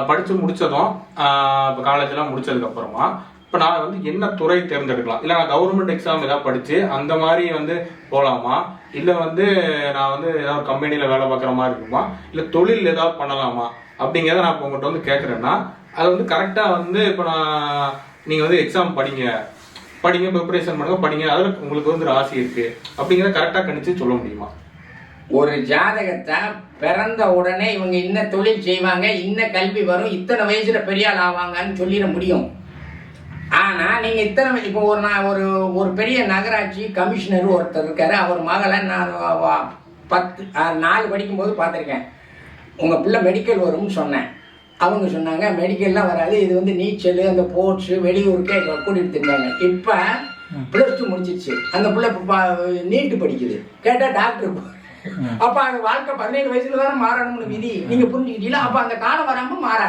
படிச்சு முடிச்சதும் இப்போ காலேஜ்லாம் முடிச்சதுக்கு அப்புறமா இப்போ நான் வந்து என்ன துறை தேர்ந்தெடுக்கலாம்? இல்லை நான் கவர்மெண்ட் எக்ஸாம் ஏதாவது படிச்சு அந்த மாதிரி வந்து போகலாமா? இல்லை வந்து நான் வந்து ஏதாவது கம்பெனியில் வேலை பார்க்குற மாதிரி இருக்குமா? இல்லை தொழில் ஏதாவது பண்ணலாமா அப்படிங்கிறத நான் இப்போ உங்கள்கிட்ட வந்து கேட்குறேன்னா அது வந்து கரெக்டாக வந்து இப்போ நான் நீங்கள் வந்து எக்ஸாம் படிங்க ப்ரிப்பரேஷன் பண்ணுங்க படிங்க, அதில் உங்களுக்கு வந்து ராசி இருக்கு அப்படிங்கிறத கரெக்டாக கணிச்சு சொல்ல முடியுமா? ஒரு ஜாதகத்தை பிறந்த உடனே இவங்க இன்ன தொழில் செய்வாங்க, இன்ன கல்வி வரும், இத்தனை வயசுல பெரிய ஆள் ஆவாங்கன்னு சொல்லிட முடியும். ஆனா நீங்க இத்தனை இப்போ ஒரு பெரிய நகராட்சி கமிஷனர் ஒருத்தர் இருக்காரு, அவர் மகளை நான் 4 படிக்கும்போது பார்த்துருக்கேன். உங்க பிள்ளை மெடிக்கல் வரும்னு சொன்னேன். அவங்க சொன்னாங்க மெடிக்கல்லாம் வராது, இது வந்து நீச்சல், அந்த ஸ்போர்ட்ஸு, வெளியூருக்கே கூட்டிகிட்டு இருந்தாங்க. இப்போ +2 முடிச்சிருச்சு அந்த பிள்ளை. நீட்டு படிக்குது. கேட்டால் டாக்டர். அப்போ அந்த வாழ்க்கை 17 வயசுல தானே மாறணும்னு விதி. நீங்கள் புரிஞ்சுக்கிட்டீங்களா? அப்போ அந்த காலம் வராமல் மாறாது.